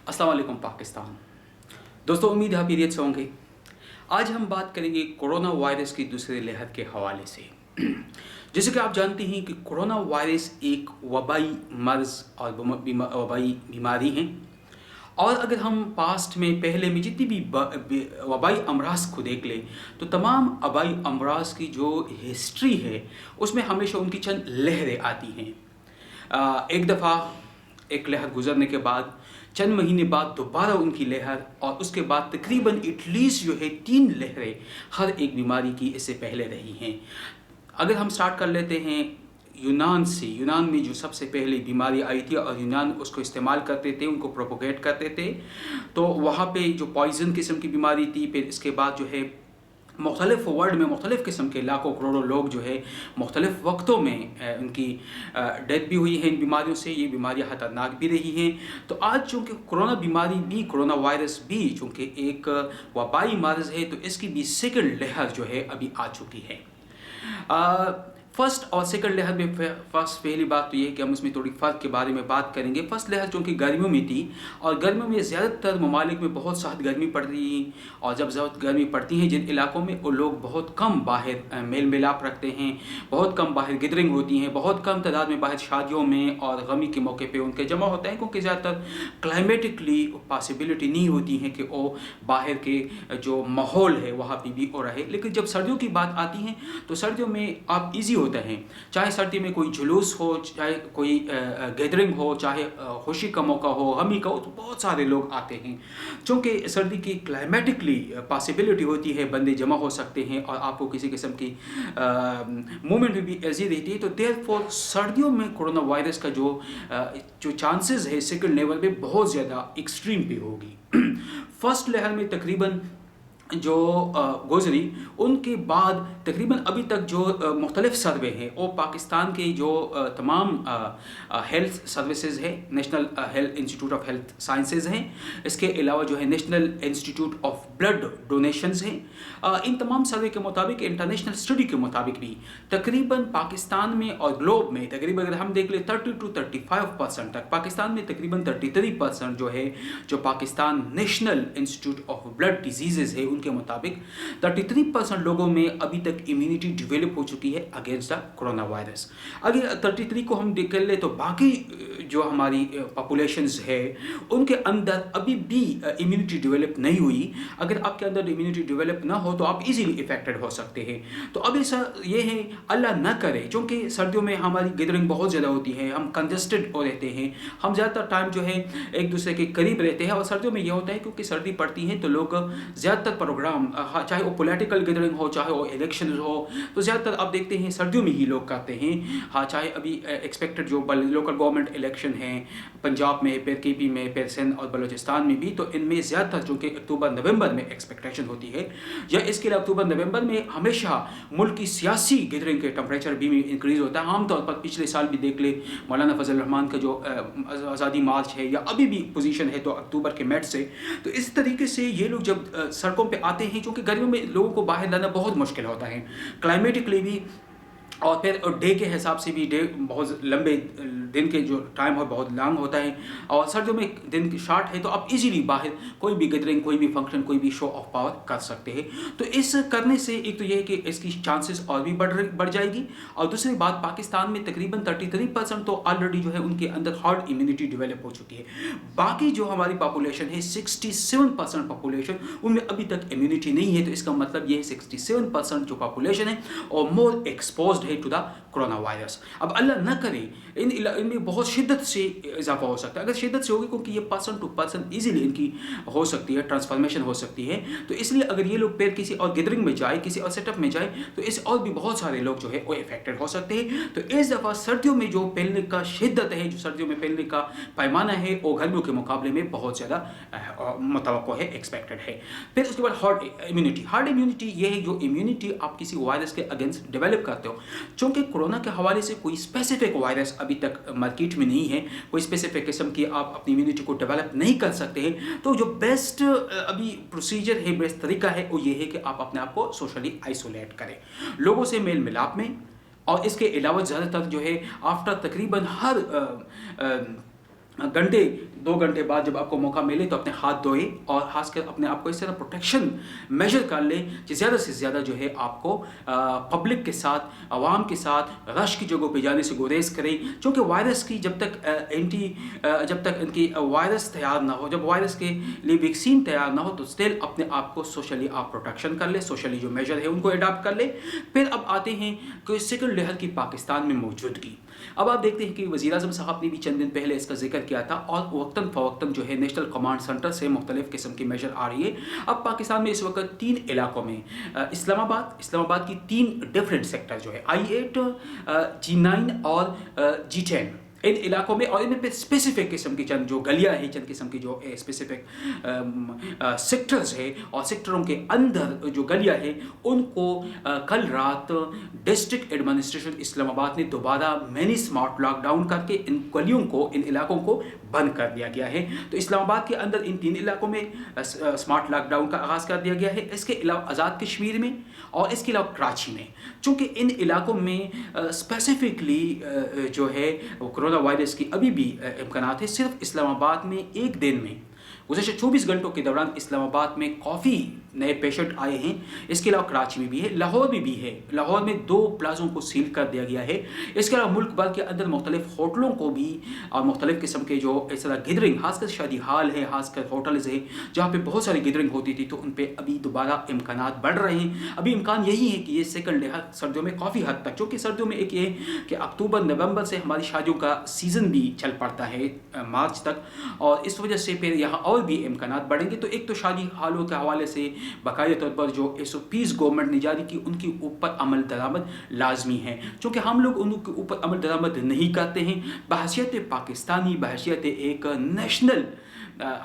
अस्सलाम वालेकुम पाकिस्तान। दोस्तों, उम्मीद है आप खैरियत से होंगे। आज हम बात करेंगे कोरोना वायरस की दूसरे लहर के हवाले से। जैसे कि आप जानते हैं कि कोरोना वायरस एक वबाई मर्ज़ और वबाई बीमारी है। और अगर हम पास्ट में पहले में जितनी भी वबाई अमराज को देख लें, तो तमाम वबाई अमराज की जो हिस्ट्री है उसमें हमेशा उनकी चंद लहरें आती हैं। एक दफ़ा एक लहर गुजरने के बाद चंद महीने बाद दोबारा उनकी लहर, और उसके बाद तकरीबन एटलीस्ट जो है 3 लहरें हर एक बीमारी की इससे पहले रही हैं। अगर हम स्टार्ट कर लेते हैं यूनान से, यूनान में जो सबसे पहले बीमारी आई थी और यूनान उसको इस्तेमाल करते थे, उनको प्रोपोगेट करते थे, तो वहाँ पे जो पॉइज़न किस्म की बीमारी थी। फिर इसके बाद जो है मुख्तलिफ वर्ल्ड में मुख्तलिफ़ किस्म के लाखों करोड़ों लोग जो है मुख्तलिफ़ वक्तों में उनकी डेथ भी हुई है इन बीमारियों से। ये बीमारियाँ ख़तरनाक भी रही हैं। तो आज चूँकि कोरोना बीमारी भी, कोरोना वायरस भी चूँकि एक वबाई मर्ज़ है, तो इसकी भी सेकंड लहर जो है अभी आ चुकी है। फर्स्ट और सेकंड लहर में पहली बात तो ये है कि हम इसमें थोड़ी फ़र्क के बारे में बात करेंगे। फर्स्ट लहर चूँकि गर्मियों में थी, और गर्मियों में ज़्यादातर ममालिक में बहुत सख्त गर्मी पड़ रही है, और जब ज़्यादा गर्मी पड़ती है जिन इलाकों में, वो लोग बहुत कम बाहर मेल मिलाप रखते हैं, बहुत कम बाहर गैदरिंग होती हैं, बहुत कम तादाद में बाहर शादियों में और गमी के मौके पे उनके जमा होते हैं, क्योंकि ज़्यादातर क्लाइमेटिकली पॉसिबिलिटी नहीं होती है कि वो बाहर के जो माहौल है वहाँ पे भी वो रहे। लेकिन जब सर्दियों की बात आती है तो सर्दियों में आप ईजी होता है, चाहे सर्दी में कोई जुलूस हो, चाहे कोई गैदरिंग हो, चाहे खुशी का मौका हो, गमी का हो, तो बहुत सारे लोग आते हैं। चूँकि सर्दी की क्लाइमेटिकली पॉसिबिलिटी होती है, बंदे जमा हो सकते हैं और आपको किसी किस्म की मूवमेंट भी ऐसी रहती है। तो देयरफॉर सर्दियों में कोरोना वायरस का जो चांसेस है सेकंड लेवल पे बहुत ज़्यादा एक्सट्रीम पे होगी। फर्स्ट लहर में तकरीबन जो गुजरी, उनके बाद तकरीबन अभी तक जो मुख्तलिफ सर्वे हैं वो पाकिस्तान के जो तमाम हेल्थ सर्विसेज है, national health institute of health sciences हैं, इसके अलावा जो है national institute of blood donations हैं, इन तमाम सर्वे के मुताबिक, इंटरनेशनल स्टडी के मुताबिक भी तकरीबन पाकिस्तान में और ग्लोब में तकरीबन अगर हम देख लें 30 to 35% तक, पाकिस्तान में तकरीबन 33% जो है, जो Pakistan national institute of blood disease है उनके मुताबिक 33% लोगों में अभी तक इम्यूनिटी डेवलप हो चुकी है अगेंस्ट द कोरोना वायरस। अगर 33 को हम देख ले तो बाकी जो हमारी पॉपुलेशंस है उनके अंदर अभी भी इम्यूनिटी डेवलप नहीं हुई। अगर आपके अंदर इम्यूनिटी डेवलप ना हो तो आप इजीली इफेक्टेड हो सकते हैं। तो अब ऐसा ये है, अल्लाह ना करे, क्योंकि सर्दियों में हमारी गैदरिंग बहुत ज़्यादा होती है, हम कंजस्टेड हो रहते हैं, हम ज़्यादातर टाइम जो है एक दूसरे के करीब रहते हैं। और सर्दियों में यह होता है क्योंकि सर्दी पड़ती है तो लोग ज़्यादातर प्रोग्राम, चाहे वो पॉलिटिकल गैदरिंग हो, चाहे वो इलेक्शन हो, तो ज़्यादातर आप देखते हैं सर्दियों में ही लोग करते हैं। हाँ, चाहे अभी एक्सपेक्टेड जो लोकल गवर्नमेंट इलेक्शन है पंजाब में, फिर केपी में, फिर सिंध और बलूचिस्तान में भी, तो इनमें ज़्यादातर जो कि अक्टूबर नवंबर में एक्सपेक्टेशन होती है, या इसके लिए अक्टूबर नवंबर में हमेशा मुल्क की सियासी गैदरिंग के टेम्परेचर भी इंक्रीज़ होता है। आमतौर पर पिछले साल भी देख ले, मौलाना फजल रहमान का जो आज़ादी मार्च है, या अभी भी पोजीशन है तो अक्टूबर के मिड से, तो इस तरीके से ये लोग जब सड़कों पे आते हैं, क्योंकि गर्मियों में लोगों को बाहर लाना बहुत मुश्किल होता है क्लाइमेटिकली भी, और फिर डे के हिसाब से भी, डे बहुत लंबे दिन के जो टाइम हो बहुत लॉन्ग होता है, और सर्दियों में दिन शॉर्ट है, तो आप इजीली बाहर कोई भी गैदरिंग, कोई भी फंक्शन, कोई भी शो ऑफ पावर कर सकते हैं। तो इस करने से एक तो ये है कि इसकी चांसेस और भी बढ़ जाएगी, और दूसरी बात पाकिस्तान में तकरीबन 33% तो ऑलरेडी जो है उनके अंदर हार्ड इम्यूनिटी डेवलप हो चुकी है। बाकी जो हमारी पॉपुलेशन है 67% पॉपुलेशन, उनमें अभी तक इम्यूनिटी नहीं है। तो इसका मतलब ये है 67% जो पॉपुलेशन है और मोर एक्सपोज्ड है टू द कोरोना वायरस। अब अल्लाह न करे इनमें बहुत शिद्दत से इजाफा हो सकता है। अगर शिद्दत से होगी, क्योंकि ये पर्सन टू पर्सन इजीली इनकी हो सकती है, ट्रांसफॉर्मेशन हो सकती है, तो इसलिए अगर ये लोग फिर किसी और गैदरिंग में जाए, किसी और सेटअप में जाए, तो इस और भी बहुत सारे लोग जो है वो इफेक्टेड हो सकते हैं। तो इस दफ़ा सर्दियों में जो फैलने का शिद्दत है, जो सर्दियों में फैलने का पैमाना है, वो गर्मियों के मुकाबले में बहुत ज़्यादा मुतवक्को है, एक्सपेक्टेड है। फिर उसके बाद हार्ड इम्यूनिटी ये है जो इम्यूनिटी आप किसी वायरस के अगेंस्ट डेवलप करते हो। चूँकि कोरोना के हवाले से कोई स्पेसिफिक वायरस अभी तक मार्केट में नहीं है, कोई स्पेसिफिक किस्म की आप अपनी इम्यूनिटी को डेवलप नहीं कर सकते हैं, तो जो बेस्ट अभी प्रोसीजर है, बेस्ट तरीका है, वो ये है कि आप अपने आप को सोशली आइसोलेट करें, लोगों से मेल मिलाप में। और इसके अलावा ज़्यादातर जो है आफ्टर तकरीबन हर घंटे घंटे बाद जब आपको मौका मिले तो अपने हाथ धोए और खासकर अपने आप को इस तरह प्रोटेक्शन मेजर कर ले कि ज़्यादा से ज़्यादा जो है आपको पब्लिक के साथ, आवाम के साथ रश की जगहों पे जाने से गुरेज करें, क्योंकि वायरस की जब तक इनकी वायरस तैयार ना हो, जब वायरस के लिए वैक्सीन तैयार ना हो, तो स्टिल अपने आप को सोशली आप प्रोटेक्शन कर ले, सोशली जो मेजर है उनको अडॉप्ट कर ले। फिर अब आते हैं कि सेकंड लहर की पाकिस्तान में मौजूदगी। अब आप देखते हैं कि वज़ीर-ए-आज़म साहब ने भी चंद दिन पहले इसका जिक्र किया था और वक्तन फ़वक्तन जो है नेशनल कमांड सेंटर से मुख्तलिफ़ किस्म की मेजर आ रही है। अब पाकिस्तान में इस वक्त 3 इलाकों में इस्लामाबाद की 3 डिफरेंट सेक्टर जो है I-8, G9 और G10, इन इलाकों में, और इनमें स्पेसिफिक किस्म की चंद जो गलियाँ हैं, चंद किस्म की जो स्पेसिफिक सेक्टर्स है, और सेक्टरों के अंदर जो गलियाँ हैं उनको कल रात डिस्ट्रिक्ट एडमिनिस्ट्रेशन इस्लामाबाद ने दोबारा मिनी स्मार्ट लॉकडाउन करके इन गलियों को, इन इलाकों को बंद कर दिया गया है। तो इस्लामाबाद के अंदर इन 3 इलाकों में स्मार्ट लॉकडाउन का आगाज़ कर दिया गया है। इसके अलावा आज़ाद कश्मीर में और इसके अलावा कराची में, चूँकि इन इलाकों में स्पेसिफिकली जो है कोरोना वायरस की अभी भी इम्कानात है। सिर्फ इस्लामाबाद में एक दिन में गुज़श्ता 24 घंटों के दौरान इस्लामाबाद में काफ़ी नए पेशेंट आए हैं। इसके अलावा कराची में भी है, लाहौर में भी है। लाहौर में 2 प्लाज़ों को सील कर दिया गया है। इसके अलावा मुल्क भर के अंदर मुख्तलिफ होटलों को भी और मुख्तलिफ किस्म के जो इस तरह गैदरिंग, खासकर शादी हाल है, खासकर होटल्स है जहाँ पे बहुत सारी गैदरिंग होती थी, तो उन पर अभी दोबारा इम्कानात बढ़ रहे हैं। अभी इम्कान यही है कि ये सेकंड लहर सर्दियों में काफ़ी हद तक, चूँकि सर्दियों में एक ये कि अक्टूबर नवंबर से हमारी शादियों का सीज़न भी चल पड़ता है मार्च तक, और इस वजह से फिर यहाँ और भी इम्कानात बढ़ेंगे। तो एक तो शादी हालों के हवाले से बाकायदा तौर पर जो SOPs गवर्नमेंट ने जारी की उनके ऊपर अमल दरामद लाजमी है, क्योंकि हम लोग उनके ऊपर अमल दरामद नहीं करते हैं। बहैसियत पाकिस्तानी, बहैसियत एक नेशनल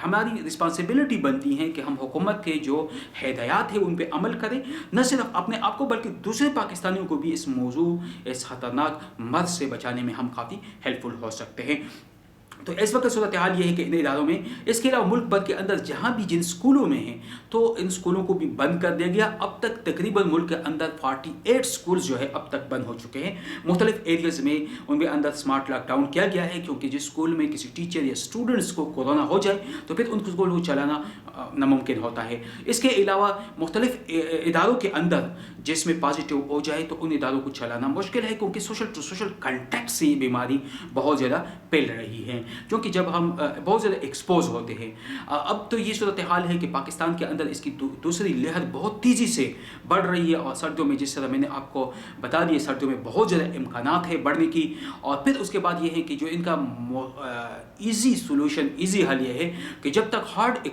हमारी रिस्पॉन्सिबिलिटी बनती है कि हम हुकूमत के जो हिदायत है उन पर अमल करें, न सिर्फ अपने आप को बल्कि दूसरे पाकिस्तानियों को भी इस मौजू, इस ख़तरनाक मर्ज से बचाने में हम काफ़ी हेल्पफुल हो सकते हैं। तो इस वक्त सूरत हाल ये है कि इन इदारों में, इसके अलावा मुल्क भर के अंदर जहाँ भी जिन स्कूलों में हैं तो इन स्कूलों को भी बंद कर दिया गया। अब तक तकरीबन मुल्क के अंदर 48 स्कूल्स जो है अब तक बंद हो चुके हैं। मुख्तलिफ एरियाज़ में उनके अंदर स्मार्ट लॉकडाउन किया गया है, क्योंकि जिस स्कूल में किसी टीचर या स्टूडेंट्स को कोरोना हो जाए तो फिर उन स्कूल को चलाना नामुमकिन होता है। इसके अलावा मुख्तलिफ इदारों के अंदर जिसमें पॉजिटिव हो जाए तो उन इदारों को चलाना मुश्किल है, क्योंकि सोशल टू सोशल कॉन्टैक्ट से ये बीमारी बहुत ज़्यादा फैल रही है, क्योंकि जब हम बहुत ज़्यादा एक्सपोज होते हैं। अब तो ये सूरत हाल है कि पाकिस्तान के अंदर इसकी दूसरी लहर बहुत तेज़ी से बढ़ रही है, और सर्दियों में जिस तरह मैंने आपको बता दिया, सर्दियों में बहुत ज़्यादा इम्कानात है बढ़ने की। और फिर उसके बाद ये है कि जो इनका ईजी सोल्यूशन, ईजी हल ये है कि जब तक हार्ड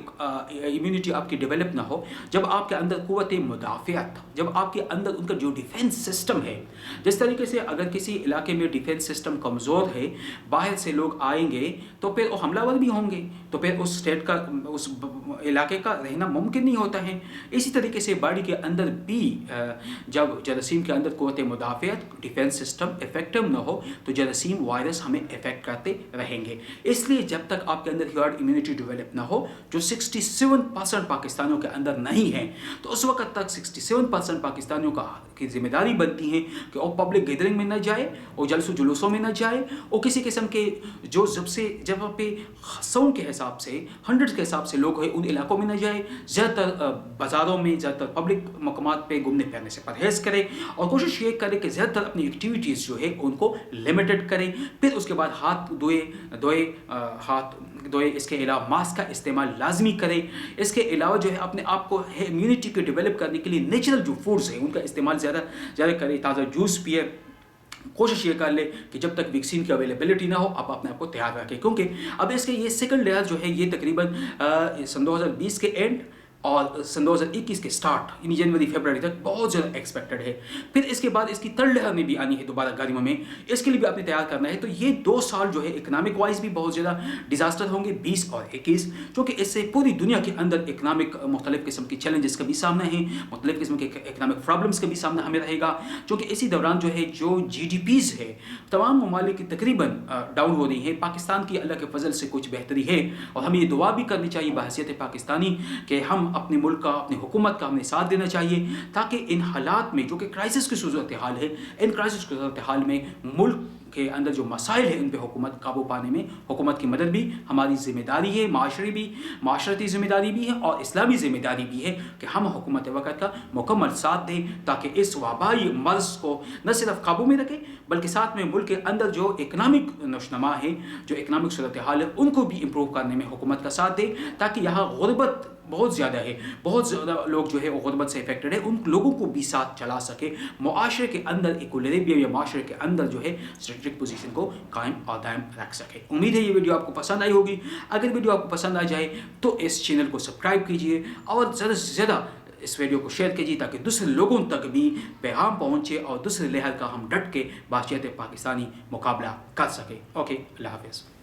इम्यूनिटी आपकी डेवलप ना हो, जब आपके अंदर क़ुव्वत मुदाफ़ियत, जब आपके अंदर उनका जो डिफेंस सिस्टम है, जिस तरीके से अगर किसी इलाके में डिफेंस सिस्टम कमज़ोर है, बाहर से लोग आएंगे तो फिर वो हमलावर भी होंगे, तो फिर उस स्टेट का, उस इलाके का रहना मुमकिन नहीं होता है। इसी तरीके से बॉडी के अंदर भी जब जरासीम के अंदर क़ुव्वत मुदाफ़ियत, डिफेंस सिस्टम इफेक्टिव ना हो तो जरासीम वायरस हमें इफेक्ट करते रहेंगे। इसलिए जब तक आपके अंदर हर्ड इम्यूनिटी डेवलप ना हो, जो 67% पाकिस्तानियों के अंदर नहीं है, तो उस वक्त तक 67% पाकिस्तानियों की जिम्मेदारी बनती है कि वो पब्लिक गैदरिंग में न जाए, वो जलसों जुलूसों में न जाए, वो किसी किस्म के जो जब पे 100 के हिसाब से, 100 के हिसाब से लोग हैं उन इलाकों में न जाए। ज़्यादातर बाज़ारों में, ज़्यादातर पब्लिक मकामात पे घूमने फिरने से परहेज़ करें, और कोशिश ये करें कि ज़्यादातर अपनी एक्टिविटीज़ जो है उनको लिमिटेड करें। फिर उसके बाद हाथ धोए, इसके अलावा मास्क का इस्तेमाल लाजमी करें। इसके अलावा जो है अपने आप को इम्यूनिटी को डेवलप करने के लिए नेचुरल जो फूड्स हैं उनका इस्तेमाल ज़्यादा करें। ताज़ा जूस पिए, कोशिश ये कर ले कि जब तक वैक्सीन की अवेलेबिलिटी ना हो आप अपने आप को तैयार रखें, क्योंकि अब इसके ये सेकंड लेयर जो है ये तकरीबन सन 2020 के एंड और सन 2021 के स्टार्ट, यानी जनवरी फरवरी तक बहुत ज़्यादा एक्सपेक्टेड है। फिर इसके बाद इसकी थर्ड लहर में भी आनी है दोबारा गर्मियों में, इसके लिए भी आपने तैयार करना है। तो ये 2 साल जो है इकनॉमिक वाइज भी बहुत ज़्यादा डिजास्टर होंगे, 20 और 21, क्योंकि इससे पूरी दुनिया के अंदर इकनॉमिक मुख्तलिफ किस्म के चैलेंजेस का भी सामना है, मुख्तलिफ किस्म के इकनॉमिक प्रॉब्लम्स का भी सामना हमें रहेगा, क्योंकि इसी दौरान जो है जो GDPs है तमाम ममालिक की तकरीबन डाउन हो रही है। पाकिस्तान की अल्लाह के फजल से कुछ बेहतरी है, और हमें ये दुआ भी करनी चाहिए बहैसियत पाकिस्तानी कि हम अपने मुल्क का, अपनी हुकूमत का हमें साथ देना चाहिए, ताकि इन हालात में जो कि क्राइसिस की सूरत हाल है, इन क्राइसिस की सूरत हाल में मुल्क के अंदर जो मसाइल है उन पे हुकूमत काबू पाने में हुकूमत की मदद भी हमारी ज़िम्मेदारी है, माशरती ज़िम्मेदारी भी है और इस्लामी ज़िम्मेदारी भी है कि हम हुकूमत वक़्त का मुकम्मल साथ दें ताकि इस वबाई मर्ज़ को न सिर्फ काबू में रखें बल्कि साथ में मुल्क के अंदर जो इकनॉमिक नशोनमा है, जो इकनॉमिक सूरत हाल है, उनको भी इम्प्रूव करने में हुकूमत का साथ दें ताकि यहाँ गुरबत बहुत ज़्यादा है, बहुत ज़्यादा लोग जो है वो गुरबत से इफेक्टेड है, उन लोगों को भी साथ चला सके, मुआशरे के अंदर इक्विलिब्रियम या माशरे के अंदर जो है स्ट्रेटेजिक पोजीशन को कायम और दायम रख सके। उम्मीद है ये वीडियो आपको पसंद आई होगी। अगर वीडियो आपको पसंद आ जाए तो इस चैनल को सब्सक्राइब कीजिए और ज़्यादा से ज़्यादा इस वीडियो को शेयर कीजिए ताकि दूसरे लोगों तक भी पैगाम पहुँचे और दूसरे लहर का हम डट के बाशियत पाकिस्तानी मुकाबला कर सके। ओके, अल्लाह हाफ़िज़।